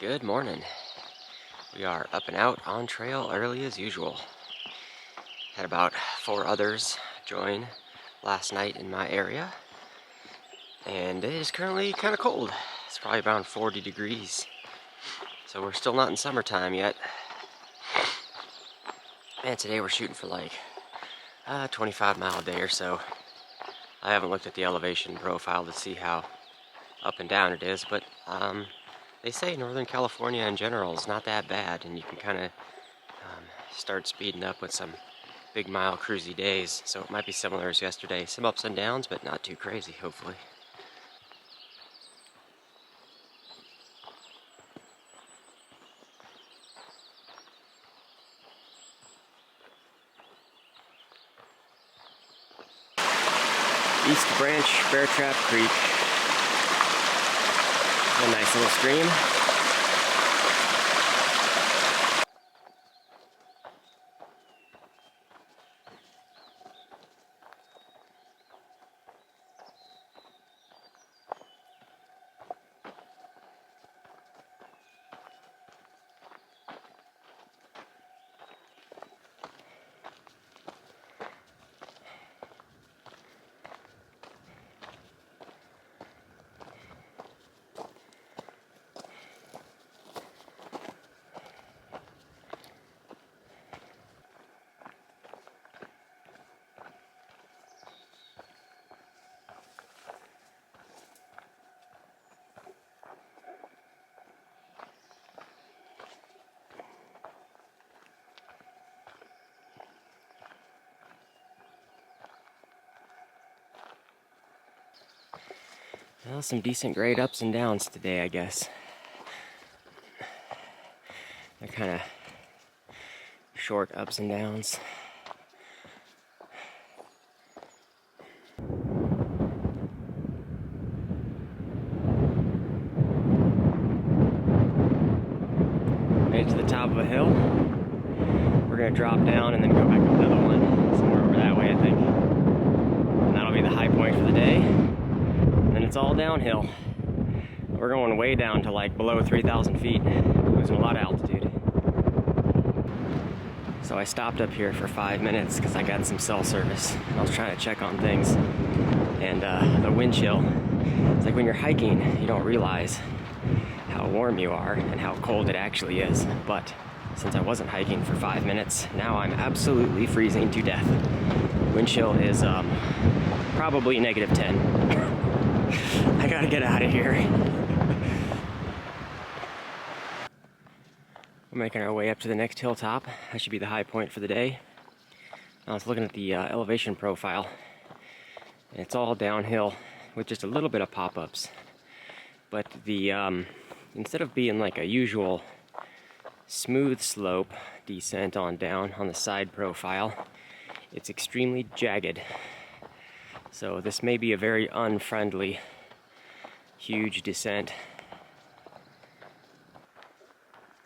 Good morning. We are up and out on trail early as usual. Had about 4 others join last night in my area, and it is currently kind of cold. It's probably around 40 degrees, so we're still not in summertime yet. And today we're shooting for like 25-mile a day or so. I haven't looked at the elevation profile to see how up and down it is, but they say Northern California in general is not that bad, and you can kind of start speeding up with some big mile cruisy days. So it might be similar as yesterday. Some ups and downs, but not too crazy, hopefully. East Branch Bear Trap Creek. A nice little stream. Well, some decent grade ups and downs today, I guess. They're kind of short ups and downs. Made it to the top of a hill. We're going to drop down and then go back up another one, somewhere over that way, I think. And that'll be the high point for the day. And it's all downhill. We're going way down to like below 3,000 feet, losing a lot of altitude. So I stopped up here for 5 minutes because I got some cell service. I was trying to check on things. And the wind chill, it's like when you're hiking, you don't realize how warm you are and how cold it actually is. But since I wasn't hiking for 5 minutes, now I'm absolutely freezing to death. Wind chill is probably -10. I gotta get out of here. We're making our way up to the next hilltop. That should be the high point for the day. I was looking at the elevation profile. It's all downhill with just a little bit of pop-ups. But the instead of being like a usual smooth slope descent on down on the side profile, it's extremely jagged. So this may be a very unfriendly, huge descent.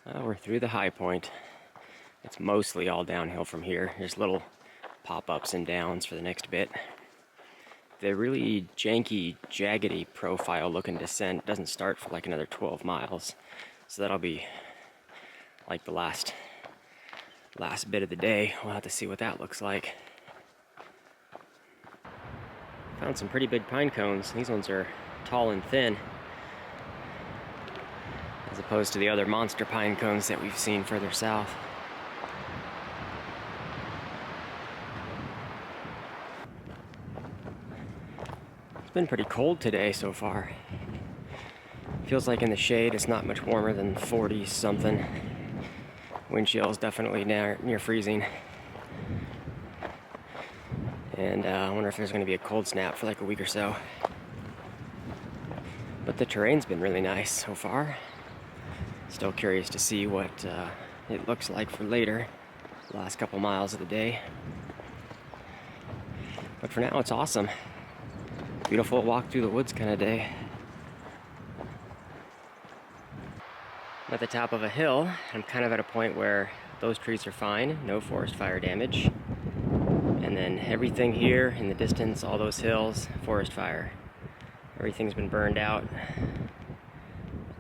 Well, we're through the high point. It's mostly all downhill from here. There's little pop-ups and downs for the next bit. The really janky, jaggedy profile looking descent doesn't start for like another 12 miles. So that'll be like the last bit of the day. We'll have to see what that looks like. Found some pretty big pine cones. These ones are tall and thin, as opposed to the other monster pine cones that we've seen further south. It's been pretty cold today so far. Feels like in the shade it's not much warmer than 40 something. Wind chill is definitely near freezing. And I wonder if there's going to be a cold snap for like a week or so. But the terrain's been really nice so far. Still curious to see what it looks like for later, the last couple miles of the day. But for now, it's awesome. Beautiful walk through the woods kind of day. I'm at the top of a hill. I'm kind of at a point where those trees are fine, no forest fire damage. And then everything here in the distance, all those hills, forest fire. Everything's been burned out.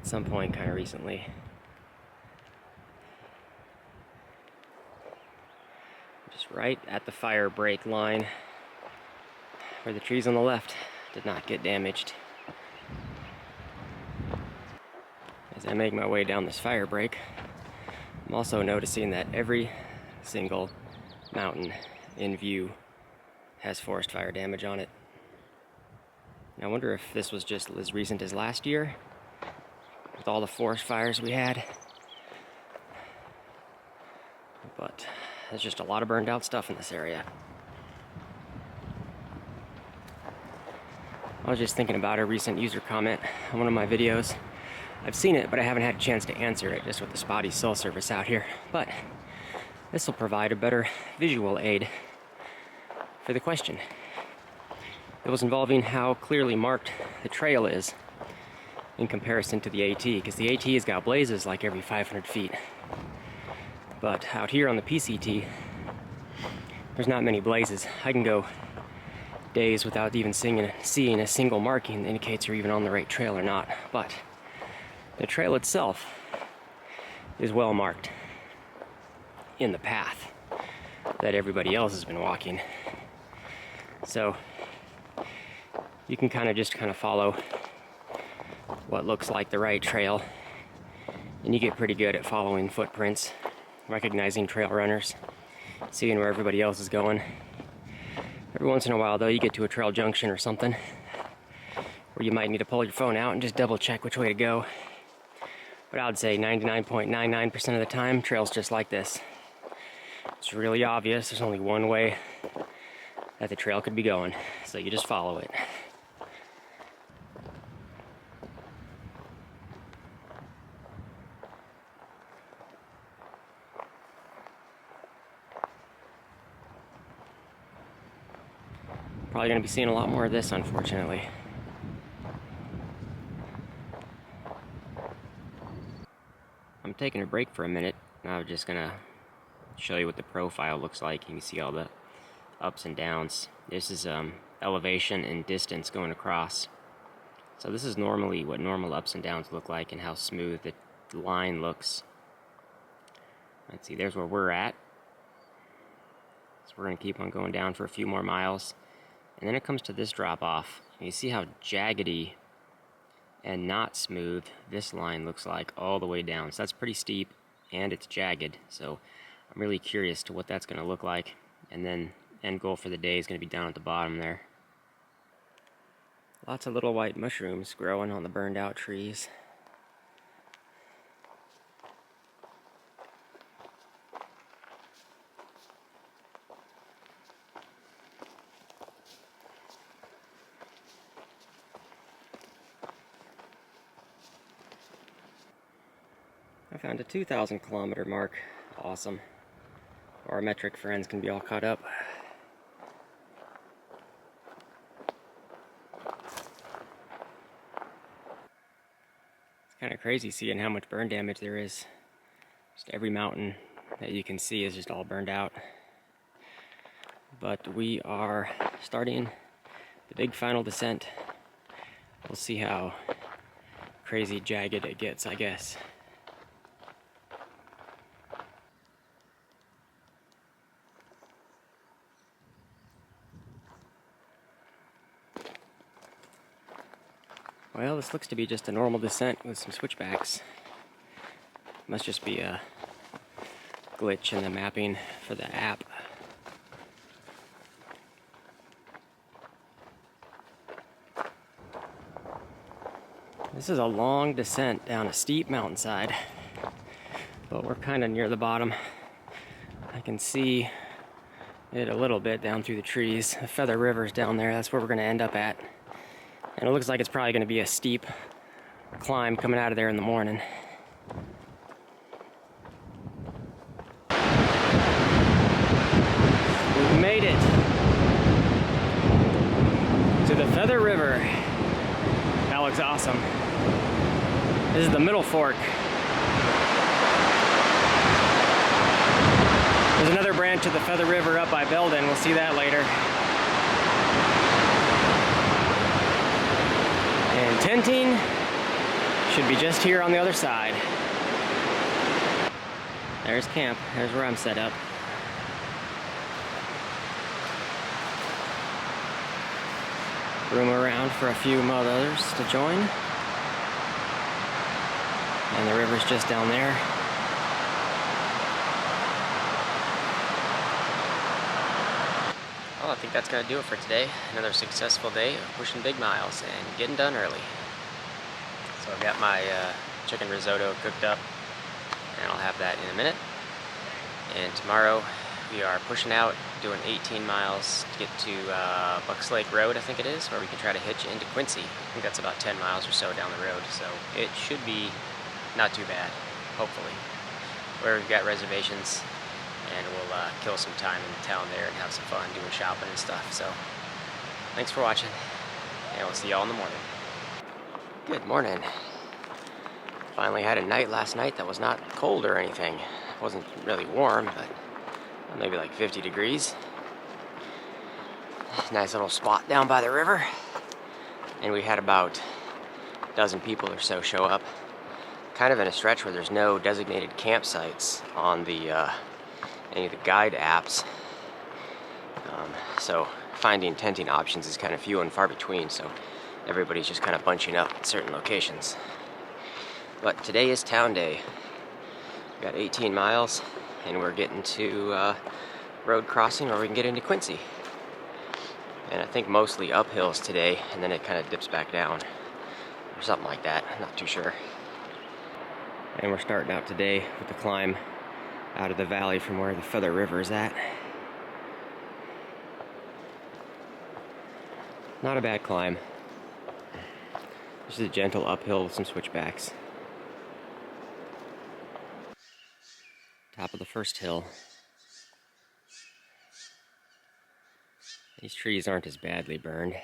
at some point kind of recently. Just right at the fire break line where the trees on the left did not get damaged. As I make my way down this fire break, I'm also noticing that every single mountain in view has forest fire damage on it. And I wonder if this was just as recent as last year with all the forest fires we had. But there's just a lot of burned out stuff in this area. I was just thinking about a recent user comment on one of my videos. I've seen it, but I haven't had a chance to answer it just with the spotty cell service out here. But this will provide a better visual aid for the question. It was involving how clearly marked the trail is in comparison to the AT, because the AT has got blazes like every 500 feet. But out here on the PCT, there's not many blazes. I can go days without even seeing a single marking that indicates you're even on the right trail or not. But the trail itself is well marked in the path that everybody else has been walking. So you can kind of follow what looks like the right trail, and you get pretty good at following footprints, recognizing trail runners, seeing where everybody else is going. Every once in a while though, you get to a trail junction or something where you might need to pull your phone out and just double check which way to go. But I would say 99.99% of the time, trails just like this. It's really obvious. There's only one way that the trail could be going, so you just follow it. Probably going to be seeing a lot more of this, unfortunately. I'm taking a break for a minute. Now I'm just gonna show you what the profile looks like. You can see all the ups and downs. This is elevation and distance going across. So this is normally what normal ups and downs look like and how smooth the line looks. Let's see, there's where we're at. So we're gonna keep on going down for a few more miles. And then it comes to this drop off. You see how jaggedy and not smooth this line looks like all the way down. So that's pretty steep and it's jagged. So I'm really curious to what that's going to look like. And then end goal for the day is going to be down at the bottom there. Lots of little white mushrooms growing on the burned out trees. I found a 2,000 kilometer mark. Awesome. Our metric friends can be all caught up. It's kind of crazy seeing how much burn damage there is. Just every mountain that you can see is just all burned out. But we are starting the big final descent. We'll see how crazy jagged it gets, I guess. Well, this looks to be just a normal descent with some switchbacks. Must just be a glitch in the mapping for the app. This is a long descent down a steep mountainside, but we're kind of near the bottom. I can see it a little bit down through the trees. The Feather River's down there. That's where we're going to end up at. And it looks like it's probably going to be a steep climb coming out of there in the morning. We've made it to the Feather River. That looks awesome. This is the middle fork. There's another branch of the Feather River up by Belden. We'll see that later. And tenting Should be just here on the other side. There's camp. There's where I'm set up. Room around for a few others to join. And the river's just down there. Well, I think that's gonna do it for today. Another successful day of pushing big miles and getting done early. So I've got my chicken risotto cooked up, and I'll have that in a minute. And tomorrow we are pushing out, doing 18 miles to get to Bucks Lake Road, I think it is, where we can try to hitch into Quincy. I think that's about 10 miles or so down the road, so it should be not too bad, hopefully. Where we've got reservations, and we'll kill some time in town there and have some fun doing shopping and stuff. So thanks for watching, and we'll see y'all in the morning. Good morning. Finally had a night last night that was not cold or anything. It wasn't really warm, but maybe like 50 degrees. Nice little spot down by the river. And we had about a dozen people or so show up. Kind of in a stretch where there's no designated campsites on the any of the guide apps. So finding tenting options is kind of few and far between, so everybody's just kind of bunching up at certain locations. But today is town day. We got 18 miles, and we're getting to road crossing where we can get into Quincy. And I think mostly uphills today, and then it kind of dips back down, or something like that. I'm not too sure. And we're starting out today with the climb out of the valley from where the Feather River is at. Not a bad climb. This is a gentle uphill with some switchbacks. Top of the first hill. These trees aren't as badly burned.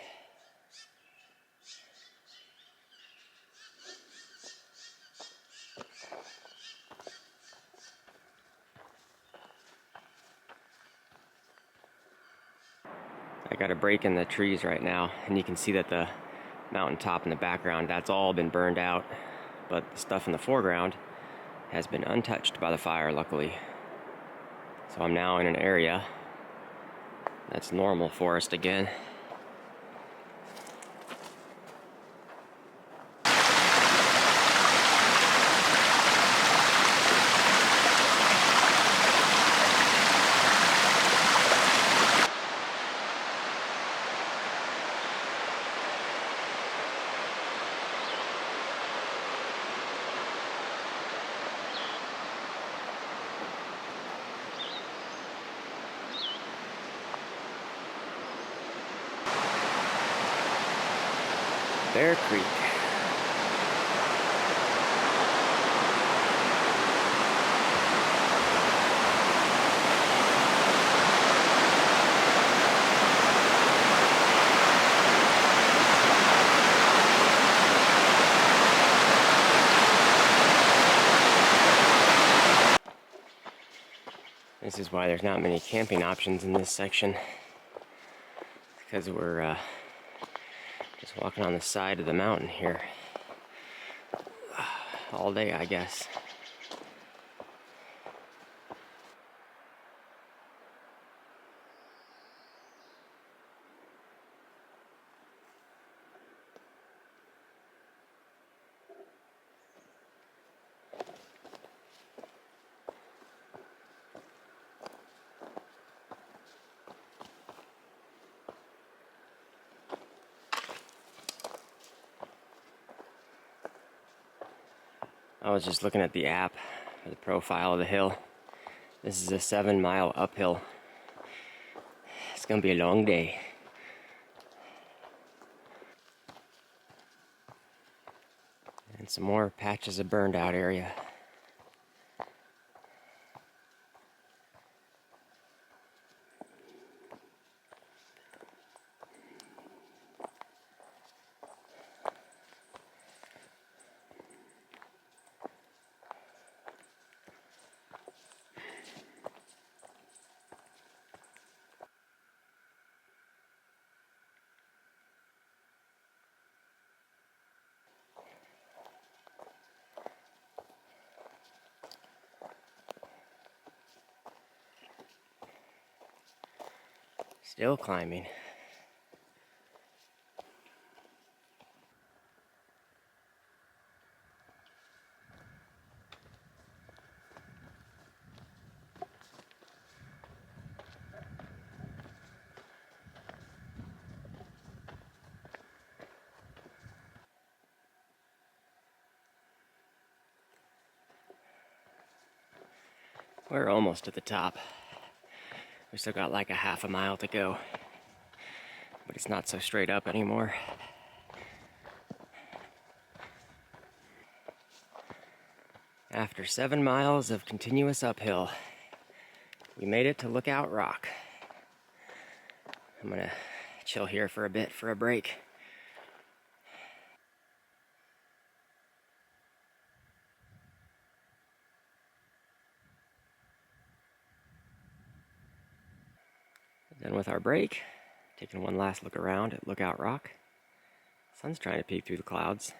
I got a break in the trees right now, and you can see that the mountaintop in the background, that's all been burned out, but the stuff in the foreground has been untouched by the fire, luckily. So I'm now in an area that's normal forest again. Bear Creek. This is why there's not many camping options in this section, because we're just walking on the side of the mountain here all day, I guess. I was just looking at the app for the profile of the hill. This is a 7-mile uphill. It's gonna be a long day. And some more patches of burned out area. Still climbing. We're almost at the top. We still got like a half a mile to go, but it's not so straight up anymore. After 7 miles of continuous uphill, we made it to Lookout Rock. I'm gonna chill here for a bit for a break. Done with our break, taking one last look around at Lookout Rock. Sun's trying to peek through the clouds.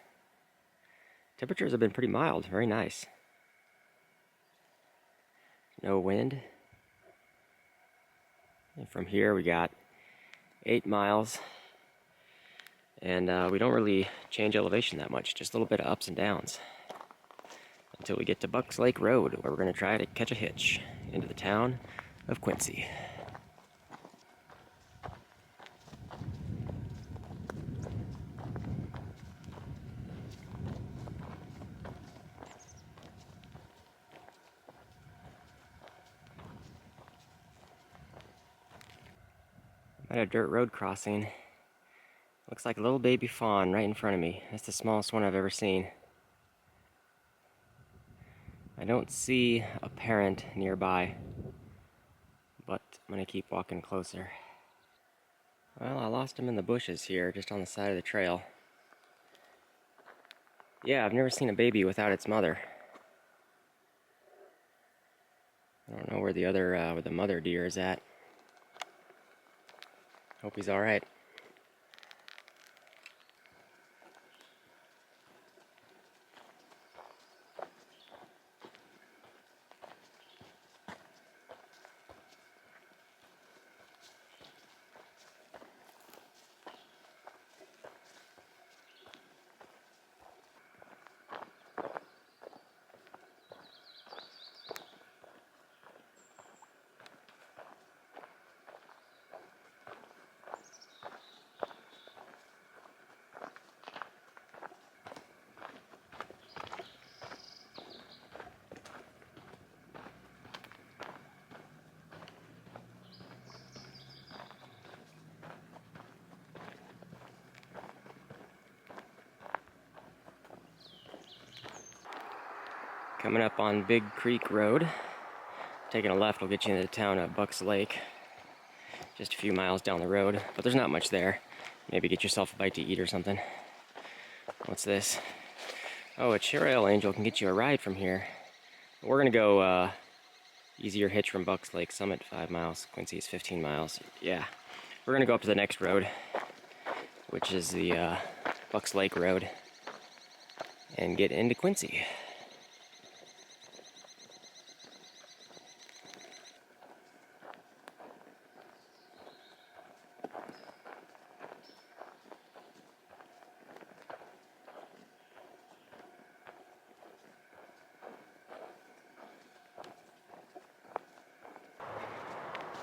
Temperatures have been pretty mild, very nice. No wind. And from here we got 8 miles, and we don't really change elevation that much, just a little bit of ups and downs until we get to Bucks Lake Road, where we're going to try to catch a hitch into the town of Quincy. I'm at a dirt road crossing. Looks like a little baby fawn right in front of me. That's the smallest one I've ever seen. I don't see a parent nearby, but I'm gonna keep walking closer. Well, I lost him in the bushes here, just on the side of the trail. Yeah, I've never seen a baby without its mother. I don't know where where the mother deer is at. Hope he's all right. Coming up on Big Creek Road. Taking a left will get you into the town of Bucks Lake. Just a few miles down the road, but there's not much there. Maybe get yourself a bite to eat or something. What's this? Oh, a Trail Angel can get you a ride from here. We're gonna go easier hitch from Bucks Lake Summit, 5 miles. Quincy is 15 miles. Yeah, we're gonna go up to the next road, which is the Bucks Lake Road, and get into Quincy.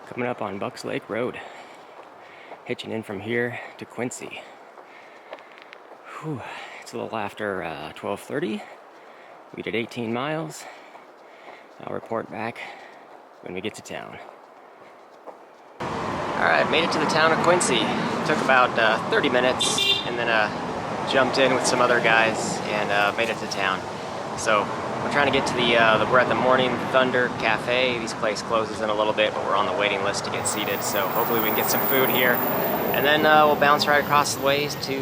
Coming up on Bucks Lake Road, hitching in from here to Quincy. Whew. It's a little after 12:30. We did 18 miles. I'll report back when we get to town. Alright, made it to the town of Quincy. Took about 30 minutes, and then jumped in with some other guys and made it to town. So we're trying to get to we're at the Morning Thunder Cafe. This place closes in a little bit, but we're on the waiting list to get seated, so hopefully we can get some food here. And then we'll bounce right across the ways to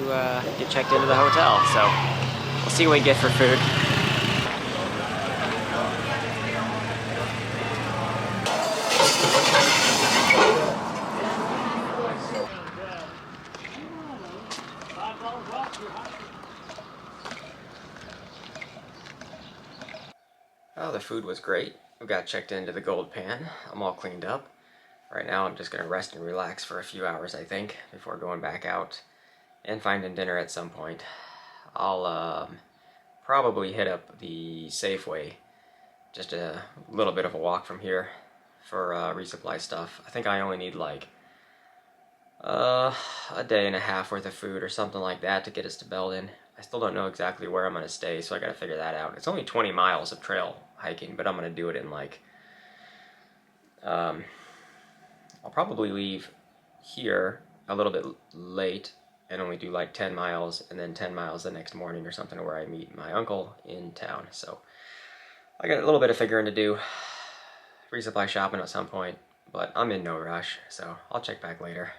get checked into the hotel. So we'll see what we get for food. Oh, the food was great. We got checked into the Gold Pan. I'm all cleaned up. Right now I'm just going to rest and relax for a few hours, I think, before going back out and finding dinner at some point. I'll probably hit up the Safeway, just a little bit of a walk from here for resupply stuff. I think I only need like a day and a half worth of food or something like that to get us to Belden. I still don't know exactly where I'm going to stay, so I got to figure that out. It's only 20 miles of trail hiking, but I'm going to do it in like I'll probably leave here a little bit late and only do like 10 miles and then 10 miles the next morning or something, where I meet my uncle in town. So I got a little bit of figuring to do, resupply shopping at some point, but I'm in no rush, so I'll check back later.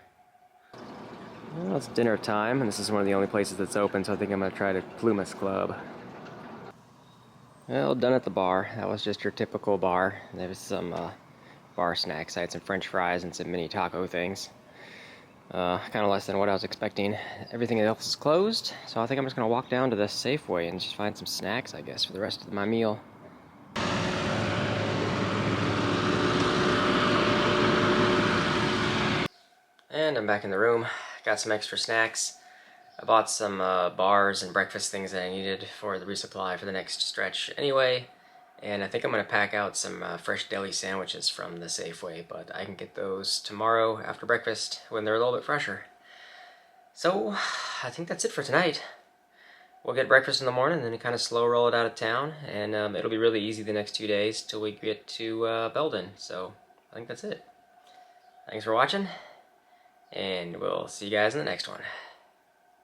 Well, it's dinner time, and this is one of the only places that's open, so I think I'm going to try to Plumas Club. Well, done at the bar. That was just your typical bar. There was some bar snacks. I had some french fries and some mini taco things. Kind of less than what I was expecting. Everything else is closed, so I think I'm just going to walk down to the Safeway and just find some snacks, I guess, for the rest of my meal. And I'm back in the room. Got some extra snacks. I bought some bars and breakfast things that I needed for the resupply for the next stretch anyway. And I think I'm going to pack out some fresh deli sandwiches from the Safeway, but I can get those tomorrow after breakfast when they're a little bit fresher. So, I think that's it for tonight. We'll get breakfast in the morning and then kind of slow roll it out of town, and it'll be really easy the next 2 days till we get to Belden. So, I think that's it. Thanks for watching, and we'll see you guys in the next one.